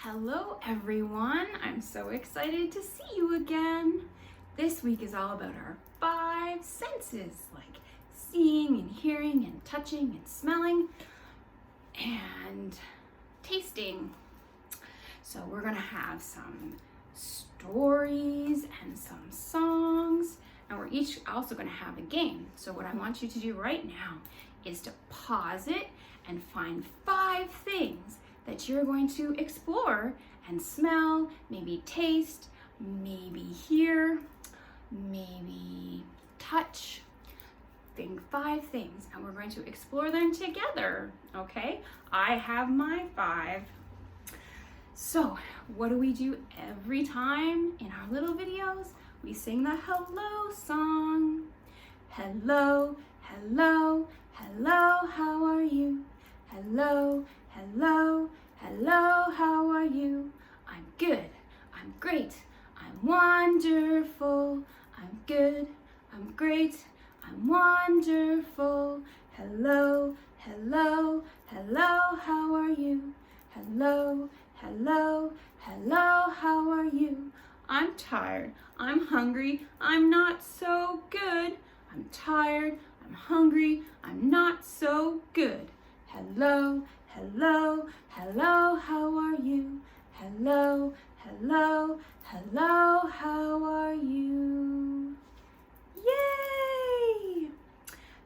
Hello everyone, I'm so excited to see you again. This week is all about our 5 senses, like seeing and hearing and touching and smelling and tasting. So we're gonna have some stories and some songs, and we're each also gonna have a game. So what I want you to do right now is to pause it and find 5 things that you're going to explore and smell, maybe taste, maybe hear, maybe touch. Think 5 things, and we're going to explore them together, okay? I have my 5. So what do we do every time in our little videos? We sing the hello song. Hello, hello, hello, how are you? Hello, hello, hello, how are you? I'm good, I'm great, I'm wonderful. I'm good, I'm great, I'm wonderful. Hello, hello, hello, how are you? Hello, hello, hello, how are you? I'm tired, I'm hungry, I'm not so good. I'm tired, I'm hungry, I'm not so good. Hello, hello, hello, how are you? Hello, hello, hello, how are you? Yay!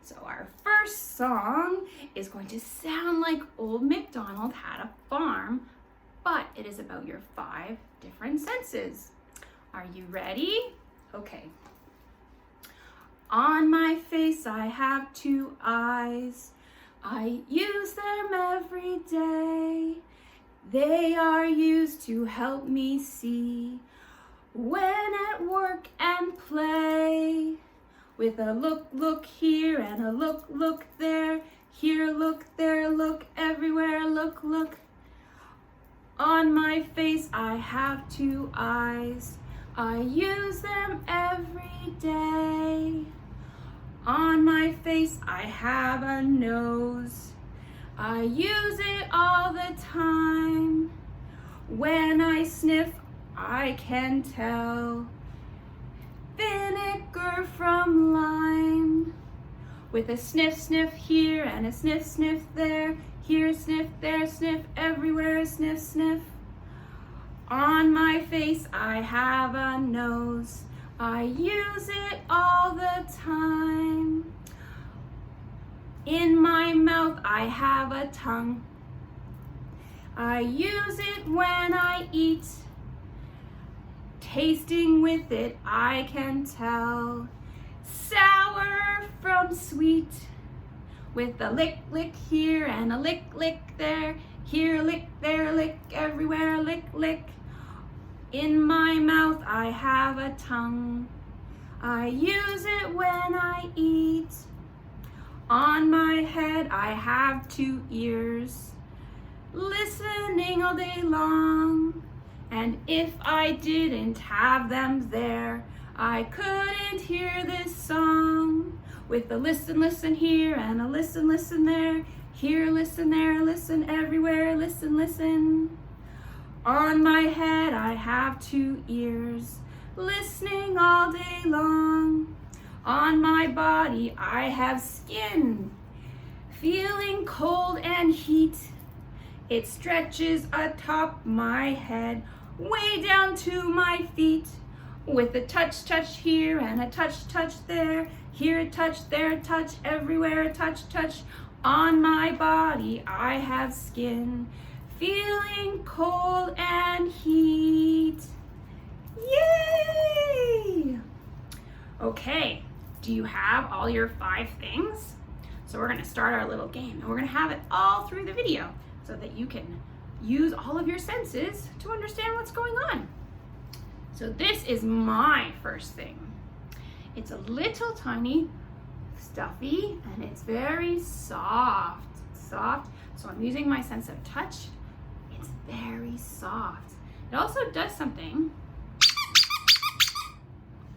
So our first song is going to sound like Old MacDonald Had a Farm, but it is about your 5 different senses. Are you ready? Okay. On my face I have 2 eyes. I use them every day. They are used to help me see when at work and play. With a look here and a look there. Here, look, there, look, everywhere, look. On my face I have 2 eyes. I use them every day. On my face I have a nose. I use it all the time. When I sniff, I can tell vinegar from lime. With a sniff here and a sniff there. Here, sniff, there, sniff, everywhere, sniff. On my face I have a nose. I use it all the time. In my mouth I have a tongue. I use it when I eat. Tasting with it I can tell sour from sweet. With a lick here and a lick there. Here, lick, there, lick, everywhere, lick. In my mouth I have a tongue. I use it when I eat. On my head I have 2 ears, listening all day long. And if I didn't have them there, I couldn't hear this song. With a listen here and a listen there. Here, listen, there, listen, everywhere, listen. On my head I have 2 ears, listening all day long. On my body I have skin, feeling cold and heat. It stretches atop my head, way down to my feet. With a touch here and a touch there. Here a touch, there a touch, everywhere a touch. On my body I have skin, feeling cold and heat. Yay! Okay, do you have all your 5 things? So we're gonna start our little game, and we're gonna have it all through the video so that you can use all of your senses to understand what's going on. So this is my first thing. It's a little tiny stuffy, and it's very soft. So I'm using my sense of touch. It's very soft. It also does something.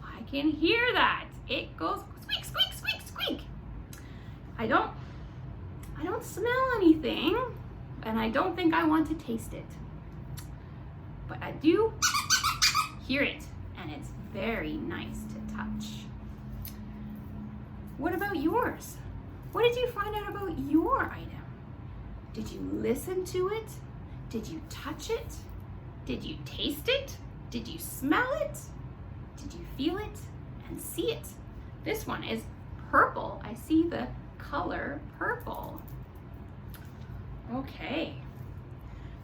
I can hear that. It goes squeak. I don't smell anything, and I don't think I want to taste it. but I do hear it, and it's very nice to touch. What about yours? What did you find out about your item? Did you listen to it? Did you touch it? Did you taste it? Did you smell it? Did you feel it and see it? This one is purple. I see the color purple. Okay,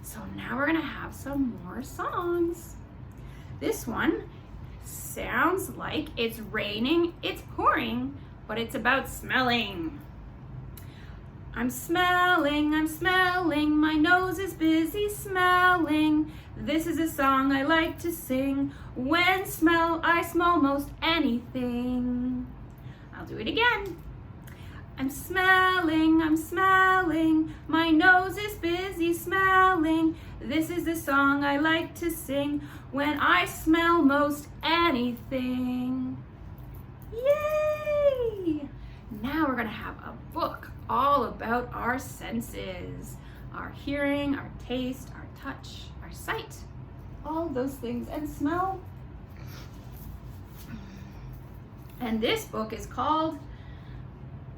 so now we're gonna have some more songs. This one sounds like it's raining, it's pouring, but it's about smelling. I'm smelling, my nose is busy smelling. This is a song I like to sing. When I smell most anything. I'll do it again. I'm smelling, my nose is busy smelling. This is the song I like to sing when I smell most anything. Yay! Now we're gonna have a book all about our senses, our hearing, our taste, our touch, our sight, all those things, and smell. And this book is called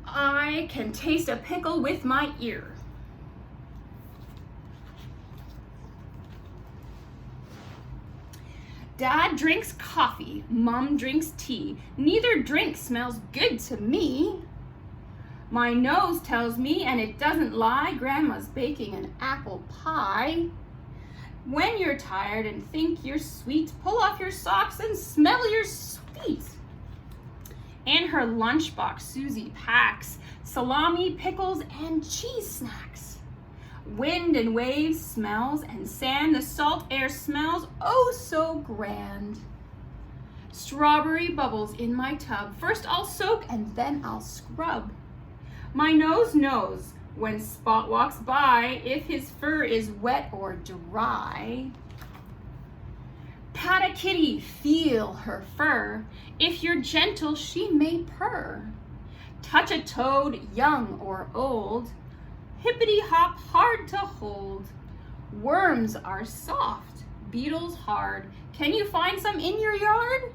I Can Taste a Pickle with My Ear. Dad drinks coffee, Mom drinks tea. Neither drink smells good to me. My nose tells me, and it doesn't lie, Grandma's baking an apple pie. When you're tired and think you're sweet, pull off your socks and smell your sweet. In her lunchbox, Susie packs salami, pickles, and cheese snacks. Wind and waves smells, and sand, the salt air smells oh so grand. Strawberry bubbles in my tub. First I'll soak and then I'll scrub. My nose knows when Spot walks by if his fur is wet or dry. Pat a kitty, feel her fur. If you're gentle, she may purr. Touch a toad, young or old. Hippity hop, hard to hold. Worms are soft, beetles hard. Can you find some in your yard?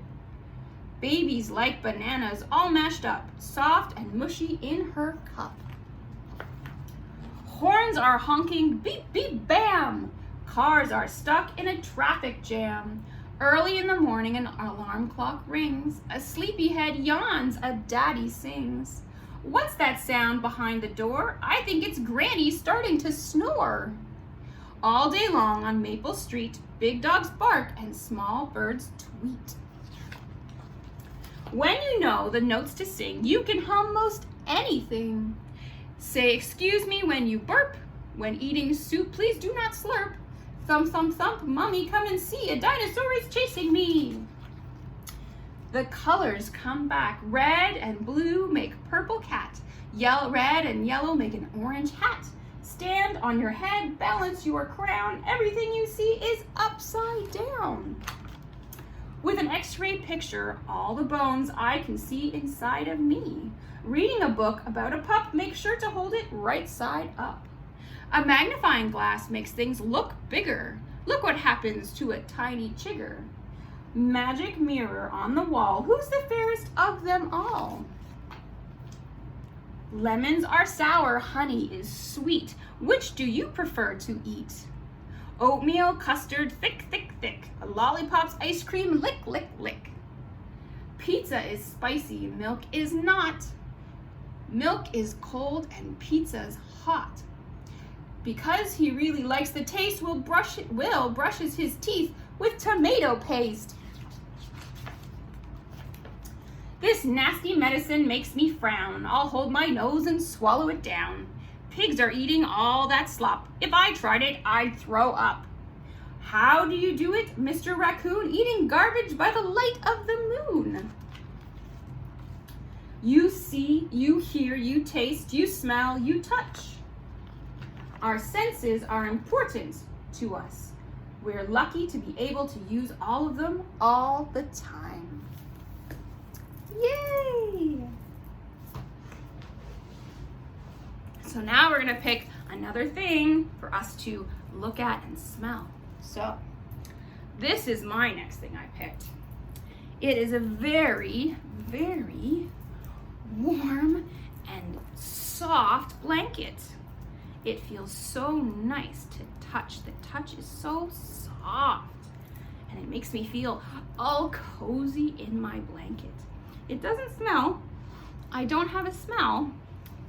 Babies like bananas, all mashed up, soft and mushy in her cup. Horns are honking, beep, beep, bam. Cars are stuck in a traffic jam. Early in the morning, an alarm clock rings. A sleepyhead yawns, a daddy sings. What's that sound behind the door? I think it's Granny starting to snore. All day long on Maple Street, big dogs bark and small birds tweet. When you know the notes to sing, you can hum most anything. Say excuse me when you burp. When eating soup, please do not slurp. Thump, thump, thump, mommy, come and see, a dinosaur is chasing me. The colors come back. Red and blue make purple cat. Yellow, red and yellow make an orange hat. Stand on your head, balance your crown. Everything you see is upside down. With an x-ray picture, all the bones I can see inside of me. Reading a book about a pup, make sure to hold it right side up. A magnifying glass makes things look bigger. Look what happens to a tiny chigger. Magic mirror on the wall, who's the fairest of them all? Lemons are sour, honey is sweet. Which do you prefer to eat? Oatmeal, custard, thick, thick, thick. Lollipops, ice cream, lick, lick, lick. Pizza is spicy, milk is not. Milk is cold and pizza's hot. Because he really likes the taste, Will brushes his teeth with tomato paste. This nasty medicine makes me frown. I'll hold my nose and swallow it down. Pigs are eating all that slop. If I tried it, I'd throw up. How do you do it, Mr. Raccoon? Eating garbage by the light of the moon. You see, you hear, you taste, you smell, you touch. Our senses are important to us. We're lucky to be able to use all of them all the time. Yay! So now we're gonna pick another thing for us to look at and smell. So this is my next thing I picked. It is a very, very warm and soft blanket. It feels so nice to touch. The touch is so soft and it makes me feel all cozy in my blanket. It doesn't smell. I don't have a smell,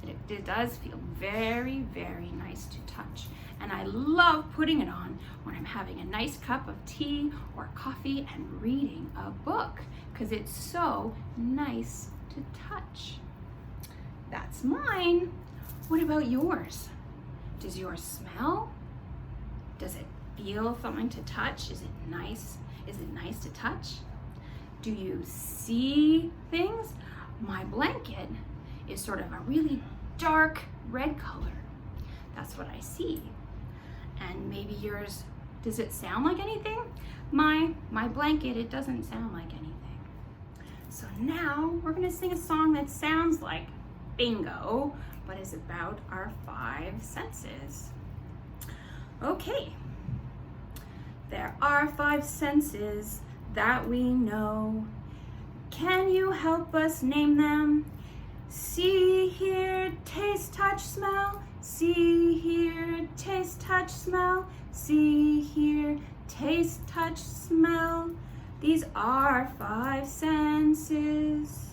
but it does feel very, very nice to touch. And I love putting it on when I'm having a nice cup of tea or coffee and reading a book because it's so nice to touch. That's mine. What about yours? Does yours smell? Does it feel something to touch? Is it nice? Is it nice to touch? Do you see things? My blanket is sort of a really dark red color. That's what I see. And maybe yours, does it sound like anything? My blanket, it doesn't sound like anything. So now we're gonna sing a song that sounds like bingo, but is about our 5 senses. Okay. There are 5 senses that we know. Can you help us name them? See, hear, taste, touch, smell. See, hear, taste, touch, smell. See, hear, taste, touch, smell. These are 5 senses.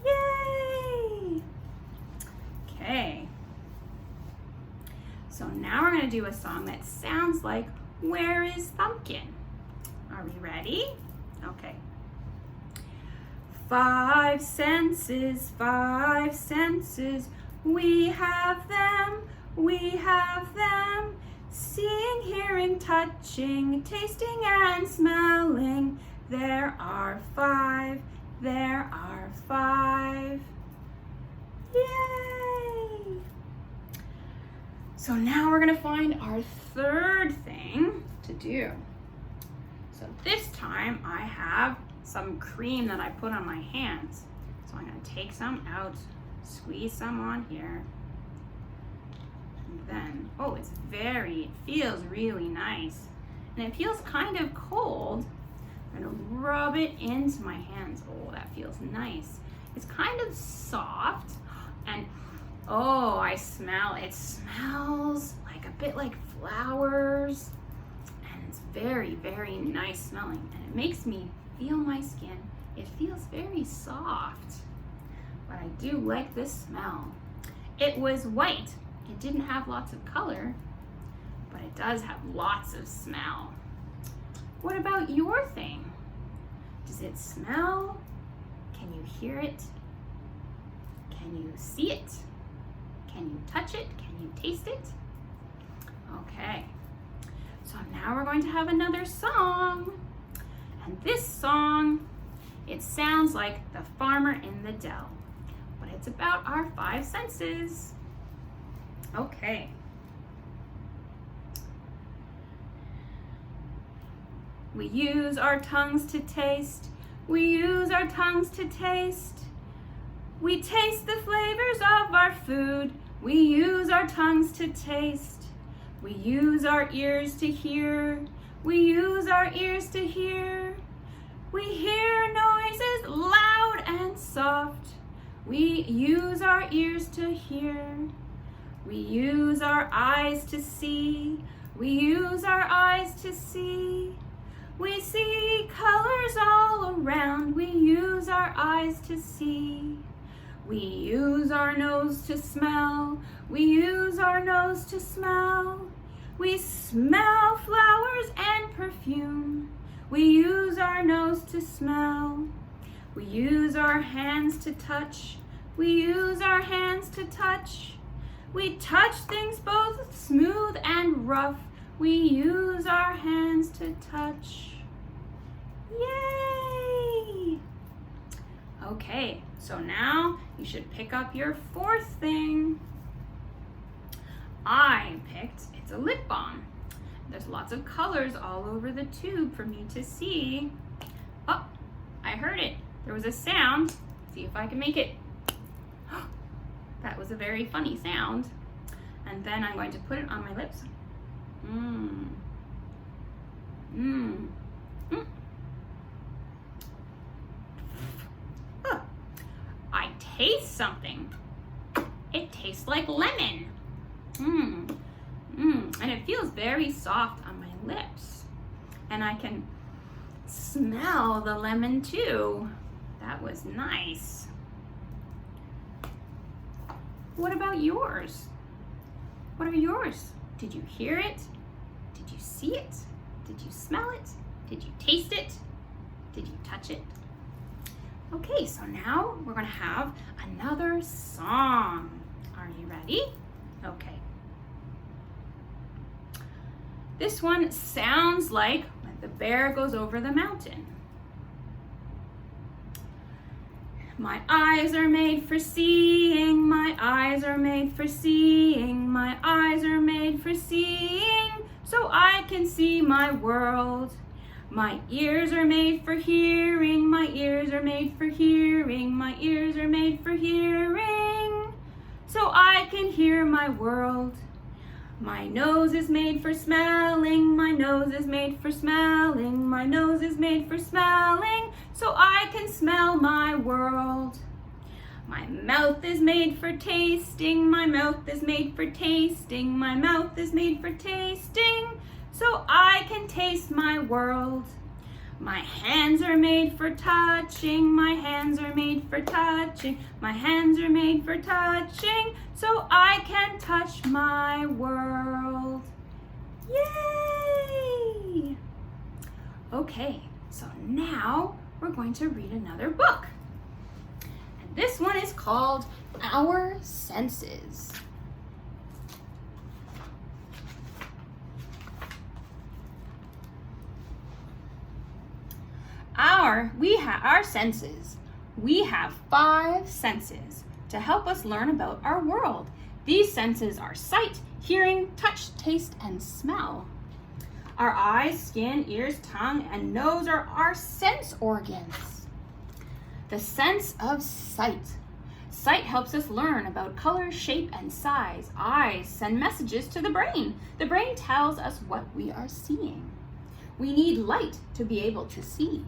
Yay! Okay. So now we're going to do a song that sounds like Where is Thumbkin? Are we ready? Okay. 5 senses, 5 senses. We have them, we have them. Seeing, hearing, touching, tasting, and smelling. There are 5, there are 5. Yay! So now we're gonna find our 3rd thing to do. So this time I have some cream that I put on my hands. So I'm gonna take some out, squeeze some on here. And then, oh, it feels really nice. And it feels kind of cold. I'm gonna rub it into my hands. Oh, that feels nice. It's kind of soft and oh, I smell, it smells like a bit like flowers and it's very, very nice smelling and it makes me feel my skin. It feels very soft, but I do like this smell. It was white. It didn't have lots of color, but it does have lots of smell. What about your thing? Does it smell? Can you hear it? Can you see it? Can you touch it? Can you taste it? Okay, so now we're going to have another song. And this song, it sounds like The Farmer in the Dell, but it's about our 5 senses. Okay. We use our tongues to taste. We use our tongues to taste. We taste the flavors of our food. We use our tongues to taste. We use our ears to hear. We use our ears to hear. We hear noises loud and soft. We use our ears to hear. We use our eyes to see. We use our eyes to see. We see colors all around. We use our eyes to see. We use our nose to smell. We use our nose to smell. We smell flowers and perfume. We use our nose to smell. We use our hands to touch. We use our hands to touch. We touch things both smooth and rough. We use our hands to touch. Yay! Okay, so now you should pick up your 4th thing. I picked, it's a lip balm. There's lots of colors all over the tube for me to see. Oh, I heard it. There was a sound. See if I can make it. That was a very funny sound. And then I'm going to put it on my lips. Mmm. Mm. Oh, I taste something. It tastes like lemon. Mmm. Mmm. And it feels very soft on my lips. And I can smell the lemon too. That was nice. What about yours? What are yours? Did you hear it? Did you see it? Did you smell it? Did you taste it? Did you touch it? Okay, so now we're gonna have another song. Are you ready? Okay. This one sounds like when the bear goes over the mountain. My eyes are made for seeing, my eyes are made for seeing, my eyes are made for seeing, so I can see my world. My ears are made for hearing, my ears are made for hearing, my ears are made for hearing, so I can hear my world. My nose is made for smelling, my nose is made for smelling, my nose is made for smelling, so I can smell my world. My mouth is made for tasting, my mouth is made for tasting, my mouth is made for tasting, so I can taste my world. My hands are made for touching, my hands are made for touching, my hands are made for touching, so I can touch my world. Yay! Okay, so now we're going to read another book. And this one is called Our Senses. Our senses. We have 5 senses to help us learn about our world. These senses are sight, hearing, touch, taste, and smell. Our eyes, skin, ears, tongue, and nose are our sense organs. The sense of sight. Sight helps us learn about color, shape, and size. Eyes send messages to the brain. The brain tells us what we are seeing. We need light to be able to see.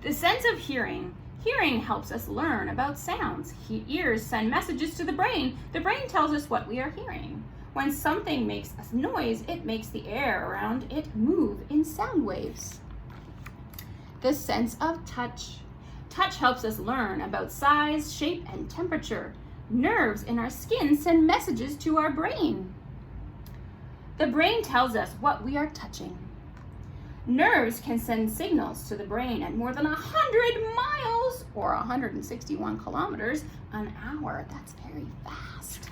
The sense of hearing. Hearing helps us learn about sounds. Ears send messages to the brain. The brain tells us what we are hearing. When something makes a noise, it makes the air around it move in sound waves. The sense of touch. Touch helps us learn about size, shape, and temperature. Nerves in our skin send messages to our brain. The brain tells us what we are touching. Nerves can send signals to the brain at more than 100 miles or 161 kilometers an hour. That's very fast.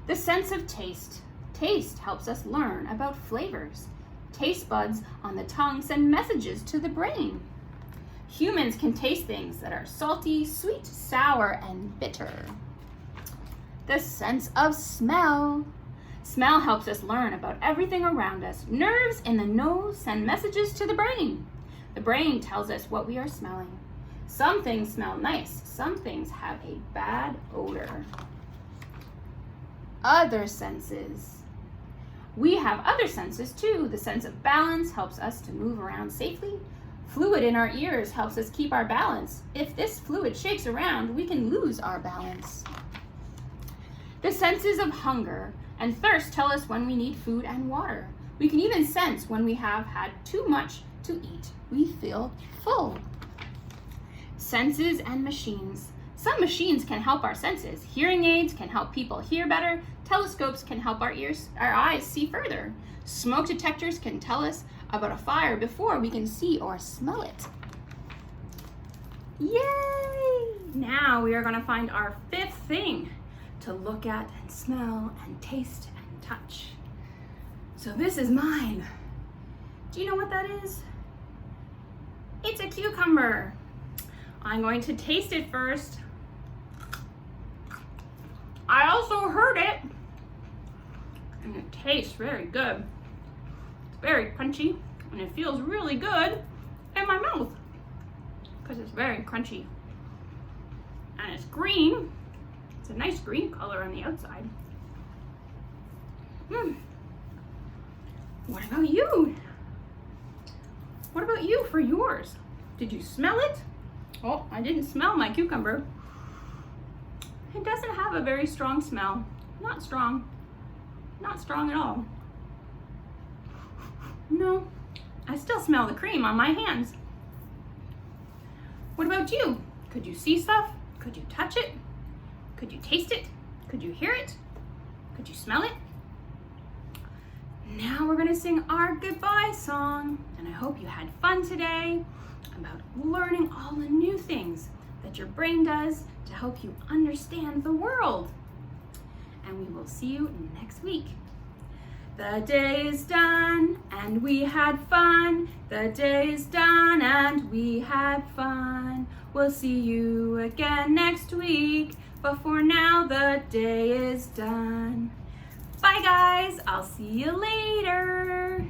The sense of taste. Taste helps us learn about flavors. Taste buds on the tongue send messages to the brain. Humans can taste things that are salty, sweet, sour, and bitter. The sense of smell. Smell helps us learn about everything around us. Nerves in the nose send messages to the brain. The brain tells us what we are smelling. Some things smell nice. Some things have a bad odor. Other senses. We have other senses too. The sense of balance helps us to move around safely. Fluid in our ears helps us keep our balance. If this fluid shakes around, we can lose our balance. The senses of hunger and thirst tell us when we need food and water. We can even sense when we have had too much to eat. We feel full. Senses and machines. Some machines can help our senses. Hearing aids can help people hear better. Telescopes can help our eyes see further. Smoke detectors can tell us about a fire before we can see or smell it. Yay! Now we are going to find our 5th thing to look at and smell and taste and touch. So this is mine. Do you know what that is? It's a cucumber. I'm going to taste it first. I also heard it, and it tastes very good. It's very crunchy, and it feels really good in my mouth because it's very crunchy. And it's green. It's a nice green color on the outside. What about you? What about you for yours? Did you smell it? Oh, I didn't smell my cucumber. It doesn't have a very strong smell. Not strong. Not strong at all. No, I still smell the cream on my hands. What about you? Could you see stuff? Could you touch it? Could you taste it? Could you hear it? Could you smell it? Now we're gonna sing our goodbye song, and I hope you had fun today about learning all the new things that your brain does to help you understand the world. And we will see you next week. The day is done and we had fun. The day is done and we had fun. We'll see you again next week, but for now the day is done. Bye guys, I'll see you later.